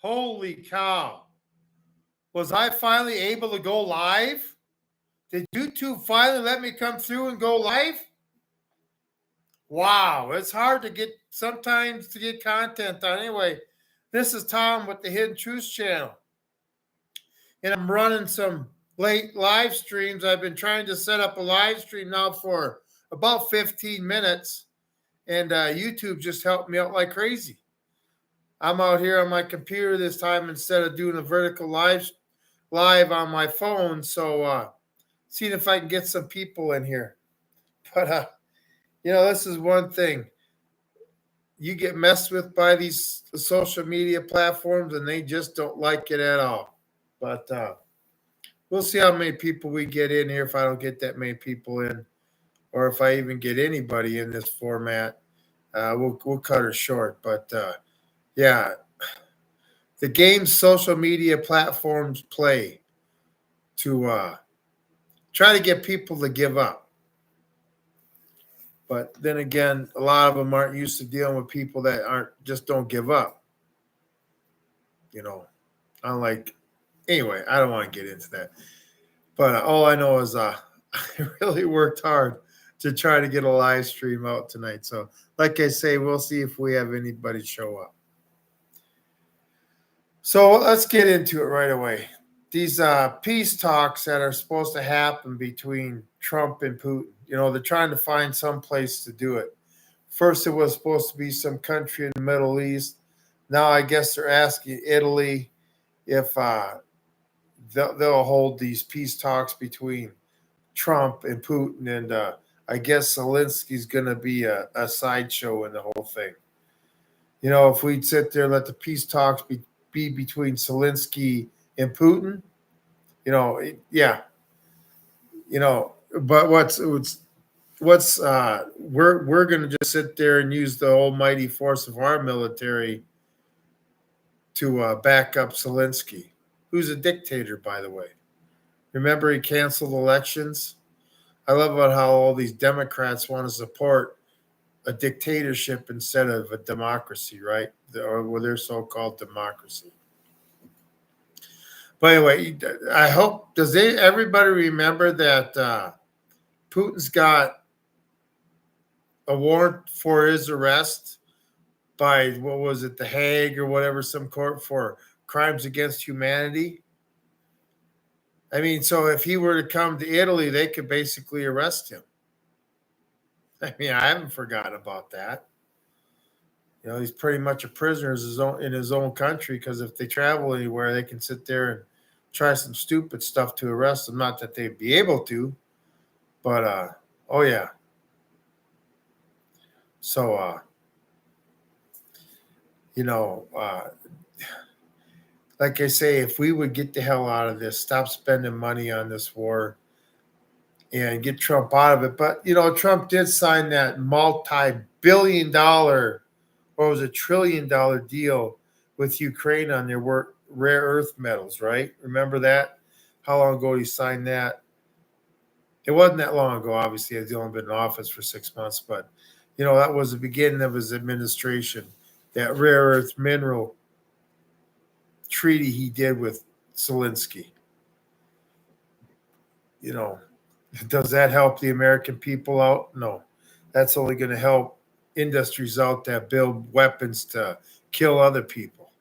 Holy cow. Was I finally able to go live? Did YouTube finally let me come through and go live? Wow, it's hard to get sometimes to get content done. Anyway, this is Tom with the Hidden Truths channel. And I'm running some late live streams. I've been trying to set up a live stream now for about 15 minutes. And YouTube just helped me out like crazy. I'm out here on my computer this time instead of doing a vertical live on my phone. So seeing if I can get some people in here. But this is one thing. You get messed with by these social media platforms and they just don't like it at all. But we'll see how many people we get in here if I don't get that many people in, or if I even get anybody in this format. We'll cut her short. But yeah, the games social media platforms play to try to get people to give up. But then again, a lot of them aren't used to dealing with people that don't give up. Anyway, I don't want to get into that. But all I know is I really worked hard to try to get a live stream out tonight. So like I say, we'll see if we have anybody show up. So let's get into it right away. These peace talks that are supposed to happen between Trump and Putin, they're trying to find some place to do it. First, it was supposed to be some country in the Middle East. Now, I guess they're asking Italy if they'll hold these peace talks between Trump and Putin. And I guess Zelensky's going to be a sideshow in the whole thing. If we'd sit there and let the peace talks be between Zelensky and Putin, yeah. But we're going to just sit there and use the almighty force of our military to back up Zelensky, who's a dictator, by the way. Remember, he canceled elections. I love about how all these Democrats want to support a dictatorship instead of a democracy, right? Or their so-called democracy. But anyway, I hope, everybody remember that Putin's got a warrant for his arrest by, The Hague or whatever, some court for crimes against humanity? I mean, so if he were to come to Italy, they could basically arrest him. I mean, I haven't forgotten about that. He's pretty much a prisoner in his own country, because if they travel anywhere, they can sit there and try some stupid stuff to arrest them. Not that they'd be able to, but oh yeah. So like I say, if we would get the hell out of this, stop spending money on this war, and get Trump out of it. But Trump did sign that multi-billion-dollar, or was it trillion-dollar deal with Ukraine on their rare earth metals, right? Remember that? How long ago he signed that? It wasn't that long ago, obviously. He's only been in office for 6 months, but that was the beginning of his administration. That rare earth mineral treaty he did with Zelensky. Does that help the American people out? No. That's only going to help industries out that build weapons to kill other people.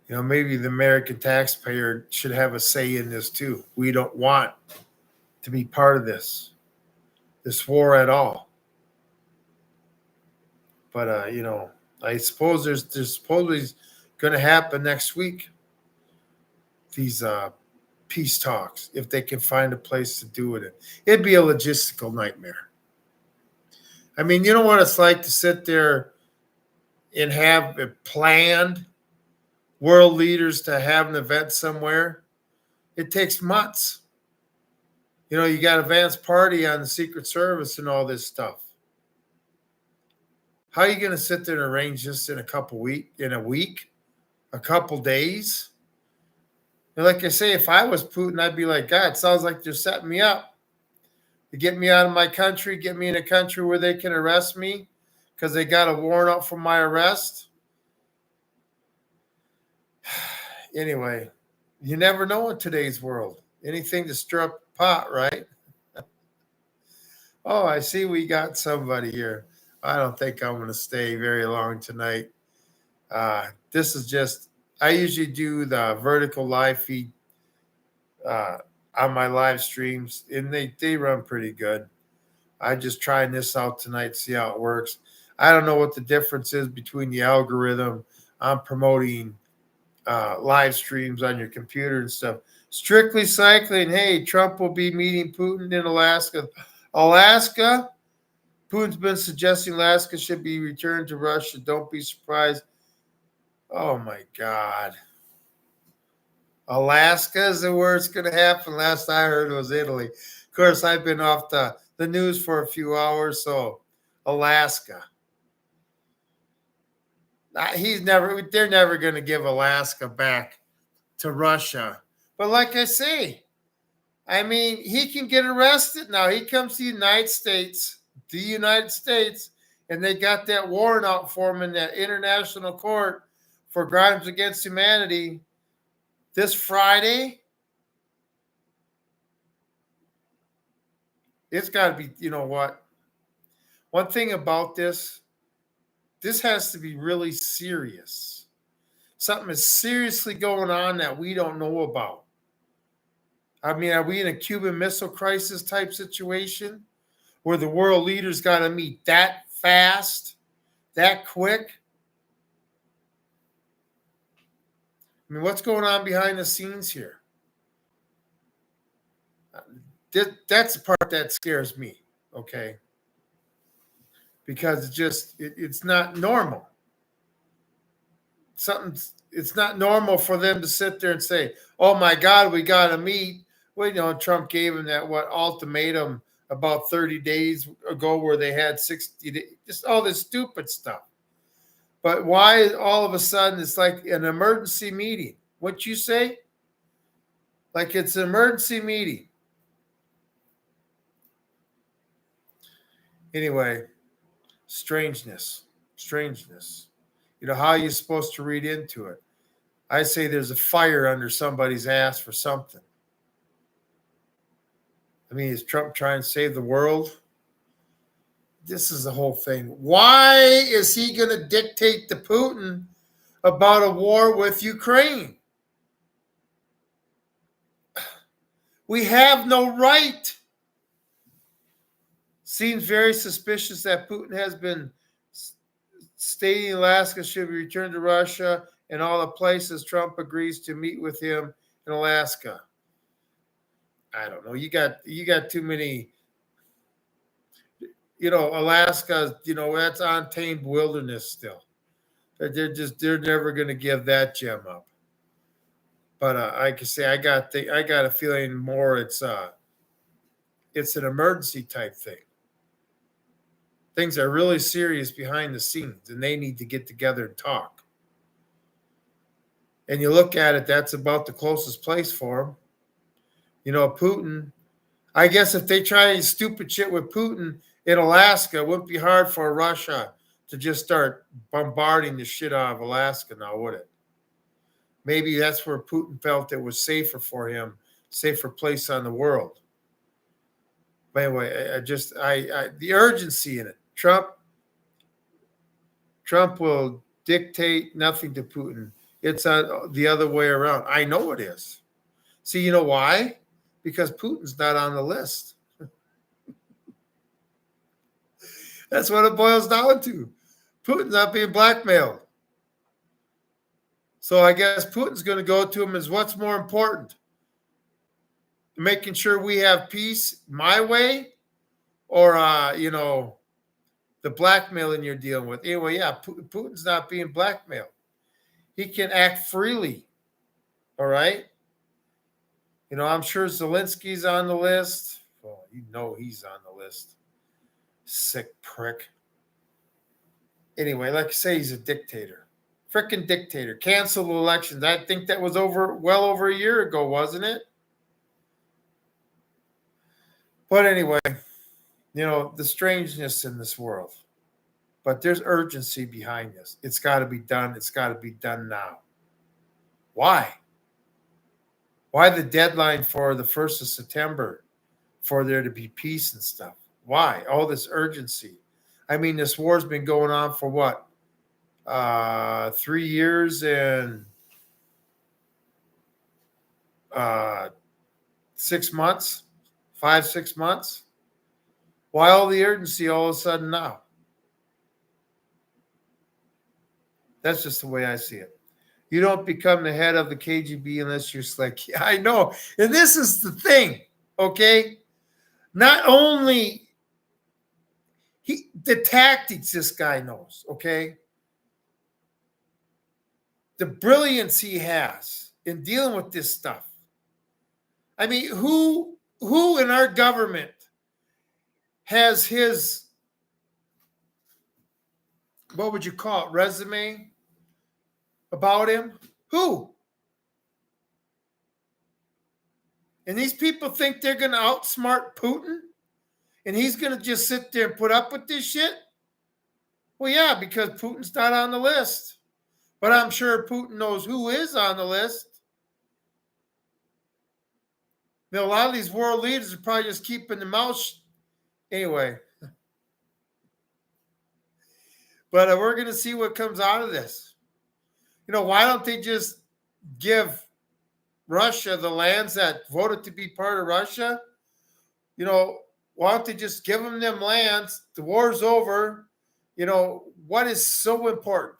Maybe the American taxpayer should have a say in this too. We don't want to be part of this war at all. But I suppose there's supposedly going to happen next week. These peace talks, if they can find a place to do it in. It'd be a logistical nightmare. I mean, you know what it's like to sit there and have it planned, world leaders to have an event somewhere? It takes months. You got advanced party on the Secret Service and all this stuff. How are you going to sit there and arrange this in a week, a couple days? And like I say, if I was Putin, I'd be like, God, it sounds like they're setting me up to get me out of my country, get me in a country where they can arrest me because they got a warrant out for my arrest. Anyway, you never know in today's world. Anything to stir up the pot, right? Oh, I see we got somebody here. I don't think I'm going to stay very long tonight. This is just, I usually do the vertical live feed uh, on my live streams, and they run pretty good. I just trying this out tonight, see how it works. I don't know what the difference is between the algorithm. I'm promoting live streams on your computer and stuff. Strictly cycling. Hey, Trump will be meeting Putin in Alaska. Alaska? Putin's been suggesting Alaska should be returned to Russia. Don't be surprised. Oh my God. Alaska is the where it's going to happen. Last I heard was Italy. Of course, I've been off the news for a few hours, so Alaska. They're never going to give Alaska back to Russia. But like I say, I mean, he can get arrested now. He comes to the United States, and they got that warrant out for him in that international court for crimes against humanity this Friday. It's got to be, you know what? One thing about this has to be really serious. Something is seriously going on that we don't know about. I mean, are we in a Cuban Missile Crisis type situation where the world leaders got to meet that fast, that quick? I mean, what's going on behind the scenes here? That's the part that scares me, okay? Because it's not normal. It's not normal for them to sit there and say, "Oh my God, we got to meet." Well, you know, Trump gave him that ultimatum about 30 days ago, where they had 60 days, just all this stupid stuff. But why all of a sudden it's like an emergency meeting? What you say? Like it's an emergency meeting. Anyway, strangeness. You know, how are you supposed to read into it? I say there's a fire under somebody's ass for something. I mean, is Trump trying to save the world? This is the whole thing. Why is he going to dictate to Putin about a war with Ukraine? We have no right. Seems very suspicious that Putin has been stating Alaska should be returned to Russia and all the places Trump agrees to meet with him in Alaska. I don't know. You got too many. You know, Alaska. You know, that's untamed wilderness still. They're never going to give that gem up. But I can say I got a feeling more. It's an emergency type thing. Things are really serious behind the scenes, and they need to get together and talk. And you look at it, that's about the closest place for him. You know, Putin, I guess if they try any stupid shit with Putin in Alaska, it wouldn't be hard for Russia to just start bombarding the shit out of Alaska now, would it? Maybe that's where Putin felt it was safer for him, safer place on the world. But anyway, the urgency in it. Trump will dictate nothing to Putin. It's the other way around. I know it is. See, you know why? Because Putin's not on the list. That's what it boils down to. Putin's not being blackmailed. So I guess Putin's going to go to him as what's more important? Making sure we have peace my way, or the blackmailing you're dealing with. Anyway, yeah, Putin's not being blackmailed. He can act freely. All right. You know, I'm sure Zelensky's on the list. Well, you know he's on the list. Sick prick. Anyway, like I say, he's a dictator. Frickin' dictator. Canceled elections. I think that was well over a year ago, wasn't it? But anyway, you know, the strangeness in this world. But there's urgency behind this. It's got to be done. It's got to be done now. Why? Why the deadline for the 1st of September for there to be peace and stuff? Why? All this urgency. I mean, this war's been going on for what? 3 years and 6 months, 5, 6 months. Why all the urgency all of a sudden now? That's just the way I see it. You don't become the head of the KGB unless you're slick. Yeah, I know. And this is the thing, okay? Not only the tactics this guy knows, okay? The brilliance he has in dealing with this stuff. I mean, who in our government has his, what would you call it, resume about him? Who? And these people think they're going to outsmart Putin? And he's going to just sit there and put up with this shit? Well, yeah, because Putin's not on the list. But I'm sure Putin knows who is on the list. You know, a lot of these world leaders are probably just keeping their mouth anyway. But we're going to see what comes out of this. You know, why don't they just give Russia the lands that voted to be part of Russia? You know, why don't they just give them lands? The war's over. You know, what is so important?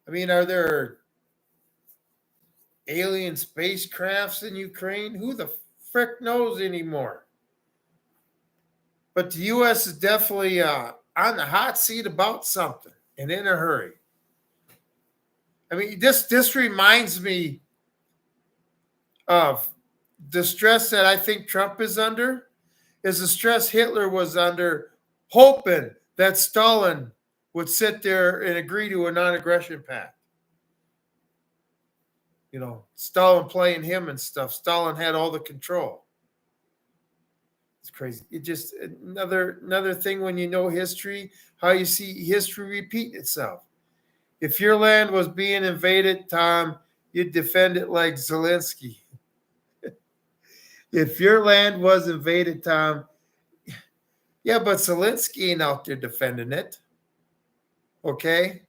I mean, are there alien spacecrafts in Ukraine? Who the frick knows anymore? But the U.S. is definitely on the hot seat about something and in a hurry. I mean, this reminds me of the stress that I think Trump is under, is the stress Hitler was under, hoping that Stalin would sit there and agree to a non-aggression pact. You know, Stalin playing him and stuff. Stalin had all the control. It's crazy. It just another thing when you know history, how you see history repeat itself. If your land was being invaded, Tom, you'd defend it like Zelensky. If your land was invaded, Tom, yeah, but Zelensky ain't out there defending it. Okay?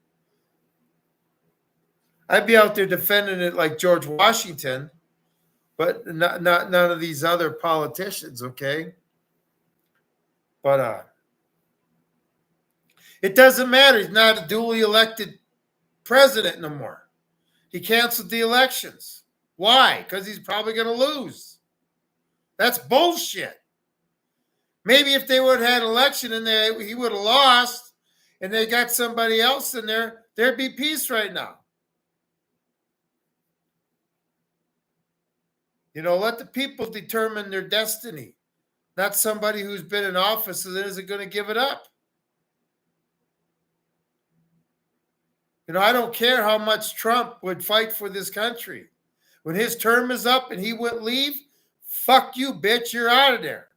I'd be out there defending it like George Washington, but not none of these other politicians, okay? But it doesn't matter. He's not a duly elected president no more. He canceled the elections. Why? Because he's probably going to lose. That's bullshit. Maybe if they would have had an election and he would have lost and they got somebody else in there, there'd be peace right now. You know, let the people determine their destiny, not somebody who's been in office and isn't going to give it up. You know, I don't care how much Trump would fight for this country. When his term is up and he wouldn't leave, fuck you, bitch, you're out of there.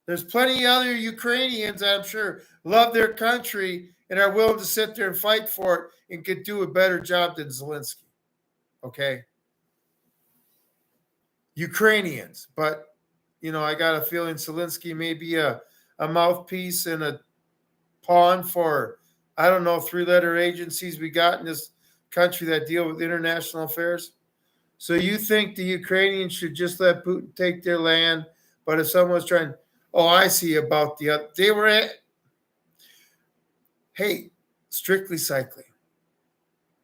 There's plenty of other Ukrainians, I'm sure, love their country and are willing to sit there and fight for it and could do a better job than Zelensky. Okay? Ukrainians. But, you know, I got a feeling Zelensky may be a mouthpiece and a pawn for, I don't know, 3-letter agencies we got in this country that deal with international affairs. So you think the Ukrainians should just let Putin take their land, but if someone's trying, oh, I see about the other, they were at, hey, strictly cycling.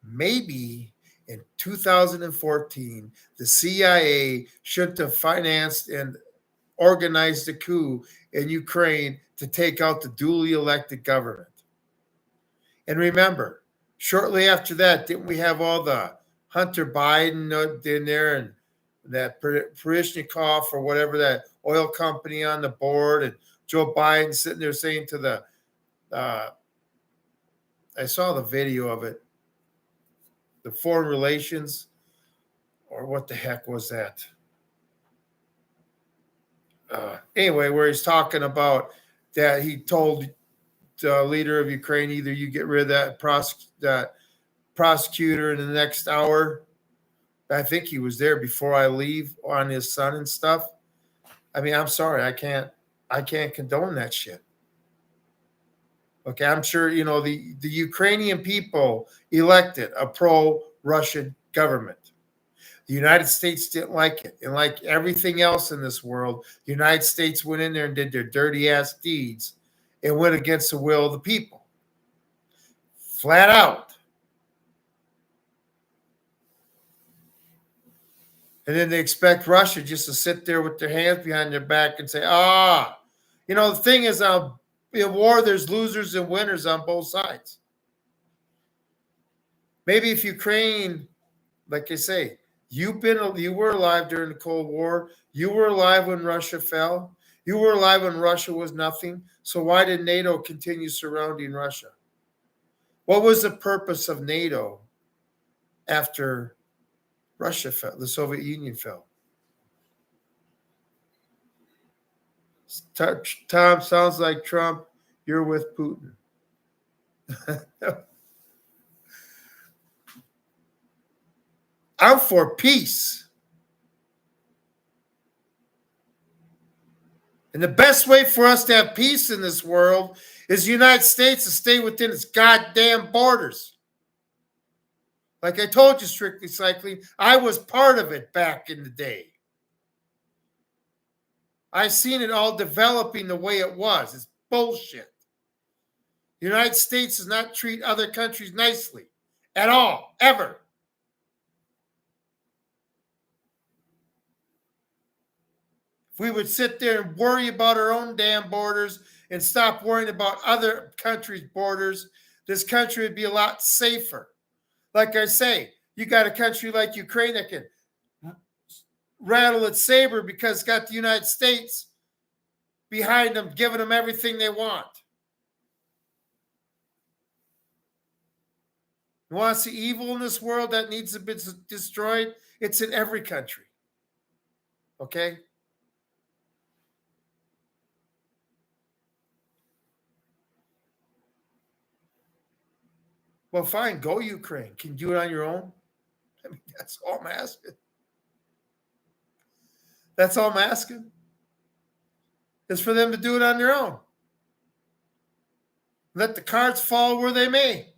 Maybe in 2014, the CIA shouldn't have financed and organized a coup in Ukraine to take out the duly elected government. And remember, shortly after that, didn't we have all the Hunter Biden in there and that Parishnikov or whatever, that oil company on the board, and Joe Biden sitting there saying to the, I saw the video of it, the foreign relations, or what the heck was that? Anyway, where he's talking about that he told the leader of Ukraine, either you get rid of that prosecutor in the next hour. I think he was there before I leave on his son and stuff. I mean, I'm sorry, I can't condone that shit. Okay, I'm sure the Ukrainian people elected a pro-Russian government. The United States didn't like it, and like everything else in this world, the United States went in there and did their dirty ass deeds and went against the will of the people, flat out. And then they expect Russia just to sit there with their hands behind their back and say, the thing is, in war, there's losers and winners on both sides. Maybe if Ukraine, like I say, you were alive during the Cold War. You were alive when Russia fell. You were alive when Russia was nothing. So why did NATO continue surrounding Russia? What was the purpose of NATO after Russia fell, the Soviet Union fell? Tom, sounds like Trump. You're with Putin. I'm for peace. And the best way for us to have peace in this world is the United States to stay within its goddamn borders. Like I told you, Strictly Cycling, I was part of it back in the day. I've seen it all developing the way it was. It's bullshit. The United States does not treat other countries nicely at all, ever. If we would sit there and worry about our own damn borders and stop worrying about other countries' borders, this country would be a lot safer. Like I say, you got a country like Ukraine that can rattle its saber because it's got the United States behind them, giving them everything they want. You want to see evil in this world that needs to be destroyed? It's in every country. Okay? Well, fine, go Ukraine. Can you do it on your own? I mean, that's all I'm asking. That's all I'm asking. Is for them to do it on their own. Let the cards fall where they may.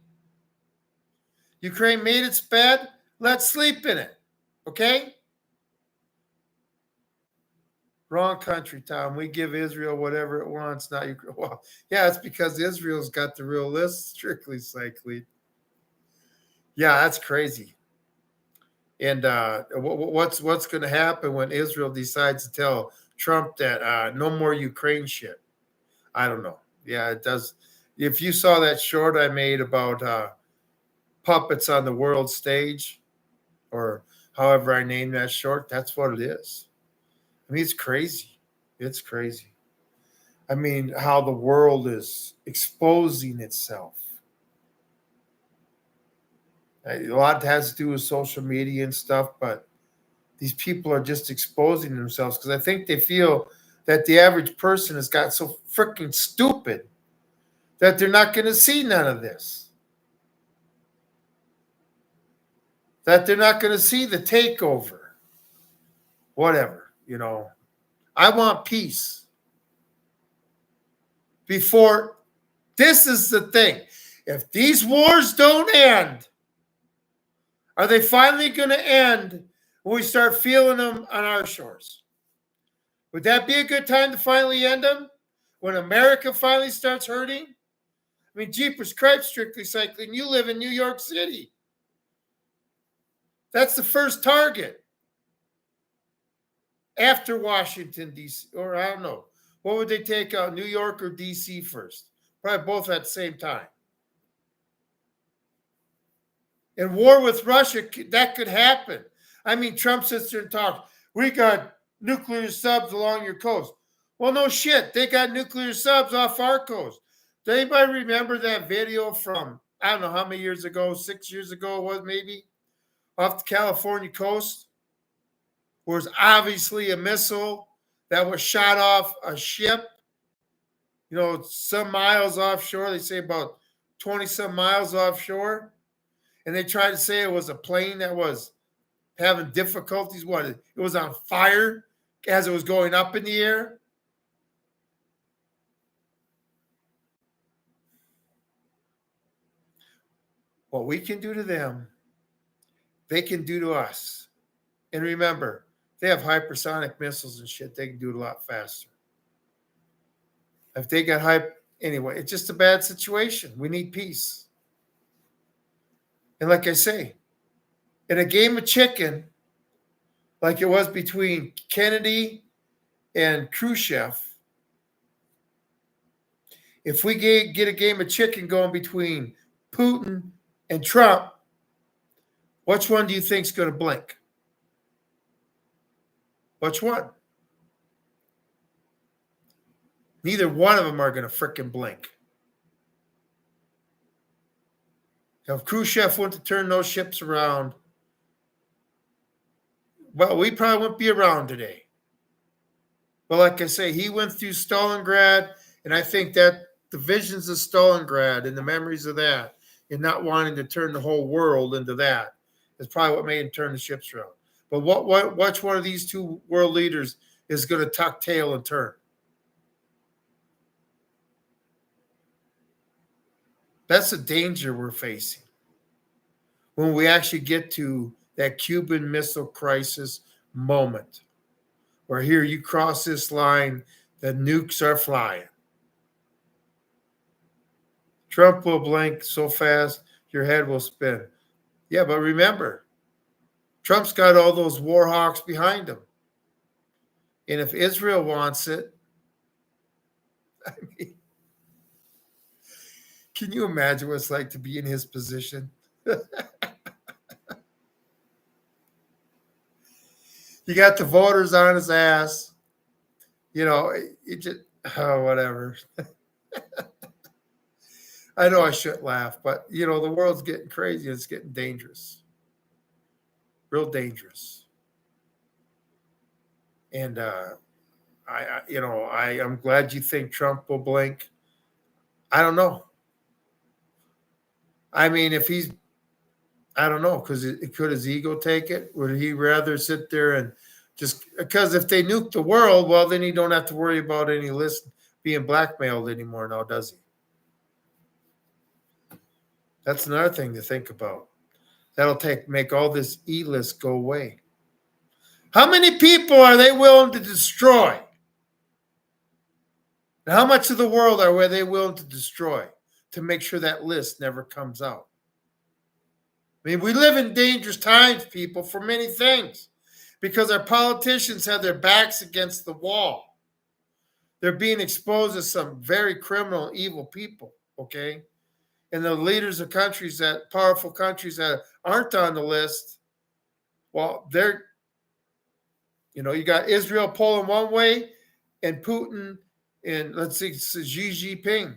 Ukraine made its bed. Let's sleep in it. Okay? Wrong country, Tom. We give Israel whatever it wants, not Ukraine. Well, yeah, it's because Israel's got the real list, Strictly Cycling. Yeah, that's crazy. And what's going to happen when Israel decides to tell Trump that no more Ukraine shit? I don't know. Yeah, it does. If you saw that short I made about puppets on the world stage, or however I named that short, that's what it is. I mean, it's crazy. It's crazy. I mean, how the world is exposing itself. A lot has to do with social media and stuff, but these people are just exposing themselves because I think they feel that the average person has got so freaking stupid that they're not going to see none of this. That they're not going to see the takeover. Whatever, I want peace. Before, this is the thing. If these wars don't end, are they finally going to end when we start feeling them on our shores? Would that be a good time to finally end them? When America finally starts hurting? I mean, Jeepers Cripes, Strictly Cycling, you live in New York City. That's the first target. After Washington, D.C., or I don't know. What would they take out, New York or D.C. first? Probably both at the same time. In war with Russia, that could happen. I mean, Trump sits there and talks, we got nuclear subs along your coast. Well, no shit. They got nuclear subs off our coast. Does anybody remember that video from, I don't know how many years ago, 6 years ago it was maybe, off the California coast? Where it's obviously a missile that was shot off a ship, some miles offshore. They say about 20 some miles offshore. and they tried to say it was a plane that was having difficulties. What? It was on fire as it was going up in the air. What we can do to them, they can do to us. And remember, they have hypersonic missiles and shit. They can do it a lot faster. If they got anyway, it's just a bad situation. We need peace. And like I say, in a game of chicken, like it was between Kennedy and Khrushchev, if we get a game of chicken going between Putin and Trump, which one do you think is going to blink? Which one? Neither one of them are going to frickin' blink. If Khrushchev went to turn those ships around, well, we probably wouldn't be around today. But like I say, he went through Stalingrad, and I think that the visions of Stalingrad and the memories of that and not wanting to turn the whole world into that is probably what made him turn the ships around. But which one of these two world leaders is going to tuck tail and turn? That's the danger we're facing when we actually get to that Cuban Missile Crisis moment where here you cross this line, the nukes are flying. Trump will blink so fast, your head will spin. Yeah, but remember, Trump's got all those war hawks behind him. And if Israel wants it, I mean, can you imagine what it's like to be in his position? You got the voters on his ass. You know, it just, whatever. I know I shouldn't laugh, but, you know, the world's getting crazy. It's getting dangerous. Real dangerous. And I'm glad you think Trump will blink. I don't know. I mean, I don't know, because could his ego take it? Would he rather sit there and just, because if they nuke the world, well, then he don't have to worry about any list being blackmailed anymore now, does he? That's another thing to think about. That'll make all this E-list go away. How many people are they willing to destroy? And how much of the world are they willing to destroy to make sure that list never comes out? I mean, we live in dangerous times, people, for many things, because our politicians have their backs against the wall. They're being exposed to some very criminal, evil people, okay? And the leaders of countries, powerful countries that aren't on the list, well, you got Israel pulling one way and Putin and, let's see, Xi Jinping.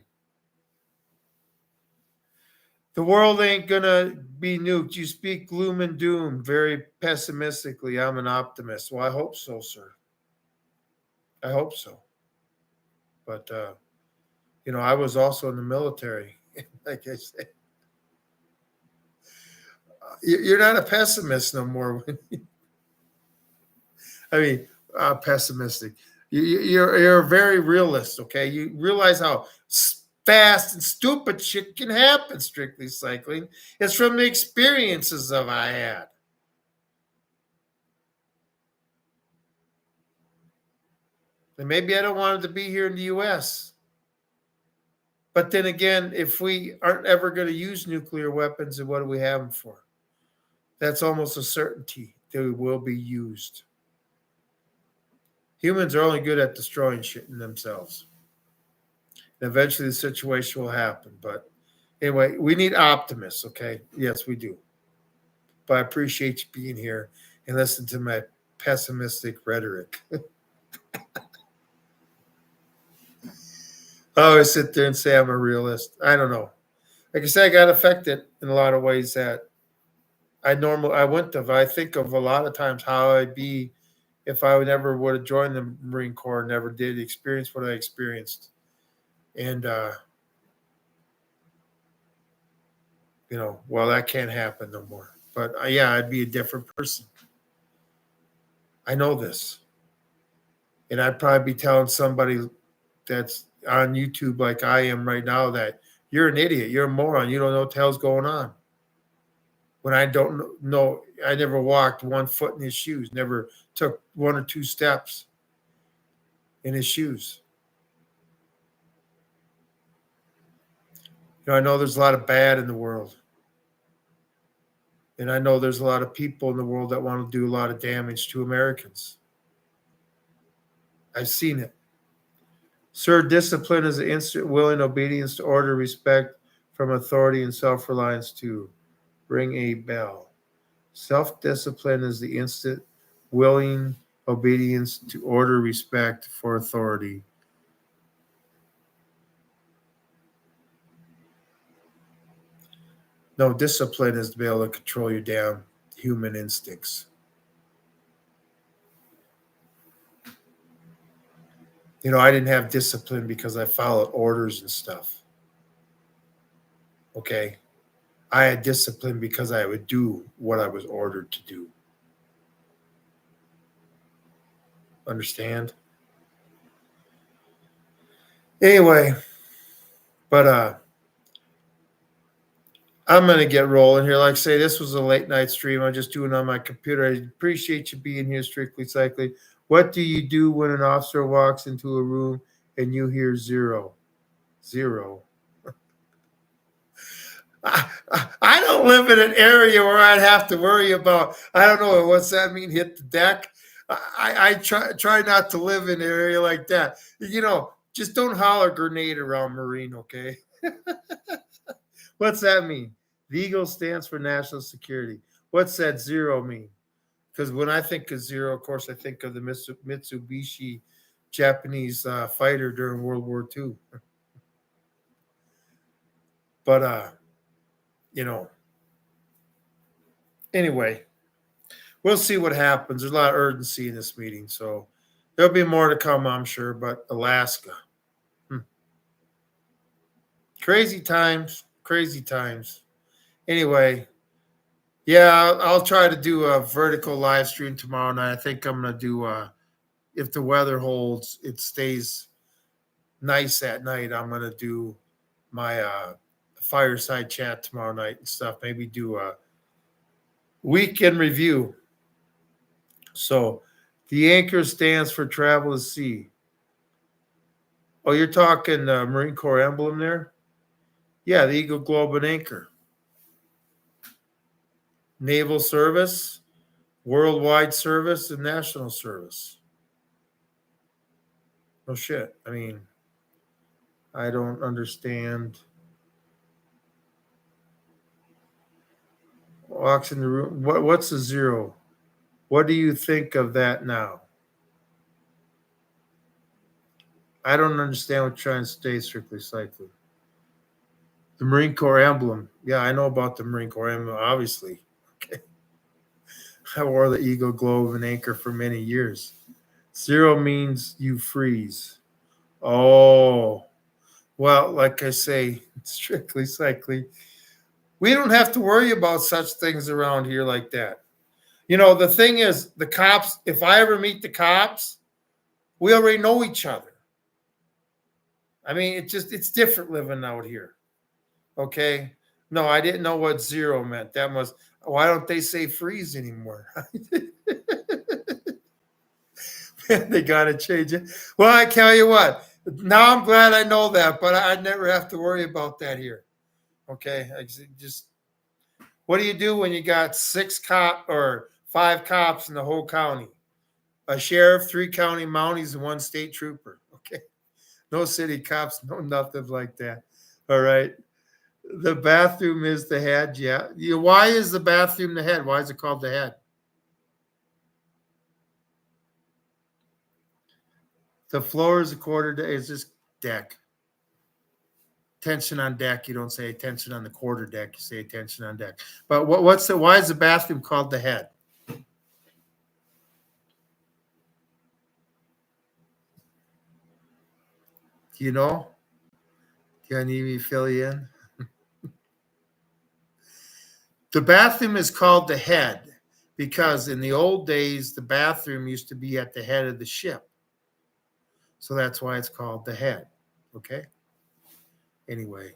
The world ain't going to be nuked. You speak gloom and doom very pessimistically. I'm an optimist. Well, I hope so, sir. I hope so. But, I was also in the military, like I said. You're not a pessimist no more. I mean, pessimistic. You're a very realist, okay? You realize how fast and stupid shit can happen, strictly cycling. It's from the experiences of I had. And maybe I don't want it to be here in the U.S. But then again, if we aren't ever going to use nuclear weapons, then what do we have them for? That's almost a certainty they will be used. Humans are only good at destroying shit in themselves. And eventually the situation will happen. But anyway, we need optimists, okay? Yes, we do. But I appreciate you being here and listening to my pessimistic rhetoric. I always sit there and say I'm a realist. I don't know. Like I said, I got affected in a lot of ways that I think of a lot of times how I'd be if I never would have joined the Marine Corps, never did experience what I experienced. And Well, that can't happen no more. But yeah, I'd be a different person. I know this. And I'd probably be telling somebody that's on YouTube like I am right now that you're an idiot, you're a moron, you don't know what the hell's going on. When I don't know, I never walked 1 foot in his shoes, never took 1 or 2 steps in his shoes. I know there's a lot of bad in the world. And I know there's a lot of people in the world that want to do a lot of damage to Americans. I've seen it. Sir, discipline is the instant willing obedience to order, respect from authority, and self reliance to ring a bell. Self discipline is the instant willing obedience to order, respect for authority. No, discipline is to be able to control your damn human instincts. I didn't have discipline because I followed orders and stuff. Okay. I had discipline because I would do what I was ordered to do. Understand? Anyway, but I'm gonna get rolling here. Like I say, this was a late night stream. I'm just doing it on my computer. I appreciate you being here, Strictly Cycling. What do you do when an officer walks into a room and you hear zero? Zero. I don't live in an area where I'd have to worry about, I don't know, what's that mean, hit the deck? I try not to live in an area like that. Just don't holler grenade around Marine, okay? What's that mean? The Eagle stands for national security. What's that zero mean? Because when I think of zero, of course, I think of the Mitsubishi Japanese fighter during World War II. But, anyway, we'll see what happens. There's a lot of urgency in this meeting, so there'll be more to come, I'm sure. But Alaska, crazy times, crazy times. Anyway, yeah, I'll try to do a vertical live stream tomorrow night. I think I'm gonna do if the weather holds, it stays nice at night. I'm gonna do my fireside chat tomorrow night and stuff. Maybe do a weekend review. So the anchor stands for travel to sea. Oh, you're talking Marine Corps emblem there? Yeah, the Eagle Globe and Anchor. Naval service, worldwide service, and national service. No shit. I mean, I don't understand. Walks in the room. What's the zero? What do you think of that now? I don't understand what you're trying to stay strictly cycling. The Marine Corps emblem. Yeah, I know about the Marine Corps emblem, obviously. Okay. I wore the Eagle Globe and Anchor for many years. Zero means you freeze. Oh, well, like I say, strictly cycling. We don't have to worry about such things around here like that. The thing is, the cops, if I ever meet the cops, we already know each other. I mean, it's different living out here. Okay. No, I didn't know what zero meant. That must, why don't they say freeze anymore? They got to change it. Well, I tell you what, now I'm glad I know that, but I never have to worry about that here. Okay. What do you do when you got 5 cops in the whole county? A sheriff, 3 county mounties, and 1 state trooper. Okay. No city cops, no nothing like that. All right. The bathroom is the head. Yeah. Why is the bathroom the head? Why is it called the head? The floor is a quarter deck. It's just deck. Tension on deck. You don't say tension on the quarter deck. You say tension on deck. But why is the bathroom called the head? Do you know? Do you need me to fill you in? The bathroom is called the head because in the old days, the bathroom used to be at the head of the ship. So that's why it's called the head. Okay. Anyway.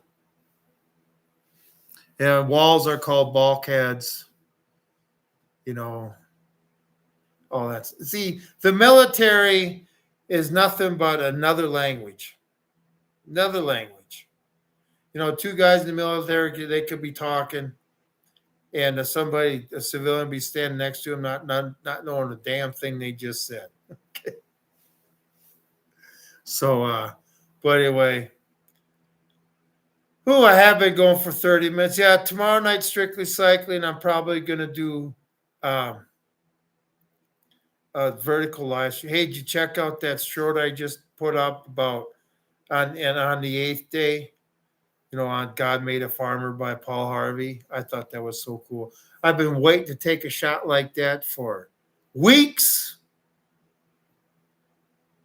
Yeah, walls are called bulkheads. You know, oh, that's see, the military is nothing but another language. Another language. Two guys in the military, they could be talking, and somebody, a civilian, be standing next to him, not knowing a damn thing they just said. Okay. So, but anyway, I have been going for 30 minutes. Yeah, tomorrow night, strictly cycling. I'm probably gonna do um, a vertical live stream. Hey, did you check out that short I just put up about on the 8th day? On God Made a Farmer by Paul Harvey. I thought that was so cool. I've been waiting to take a shot like that for weeks.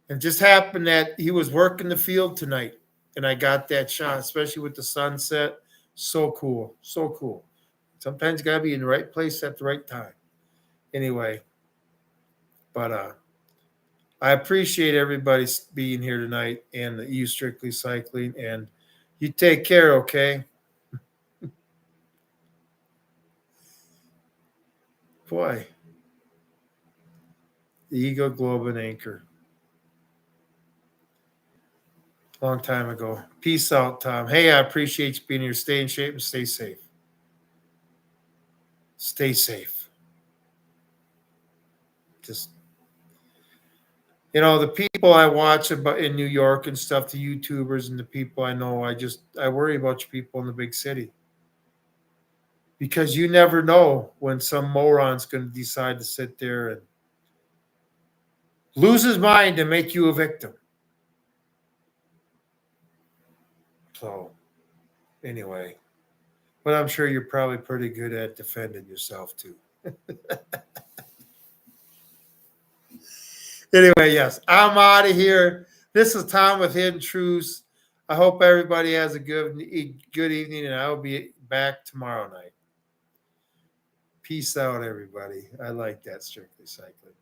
It just happened that he was working the field tonight, and I got that shot, especially with the sunset. So cool. So cool. Sometimes you got to be in the right place at the right time. Anyway, but I appreciate everybody being here tonight and you strictly cycling, and you take care, okay? Boy, the Eagle Globe and Anchor. Long time ago. Peace out, Tom. Hey, I appreciate you being here. Stay in shape and stay safe. Stay safe. Just, the people I watch about in New York and stuff, the YouTubers and the people I know, I worry about you people in the big city. Because you never know when some moron's going to decide to sit there and lose his mind and make you a victim. So, anyway, but I'm sure you're probably pretty good at defending yourself too. Anyway, yes, I'm out of here. This is Tom with Hidden Truths. I hope everybody has a good evening, and I'll be back tomorrow night. Peace out, everybody. I like that, strictly cycling.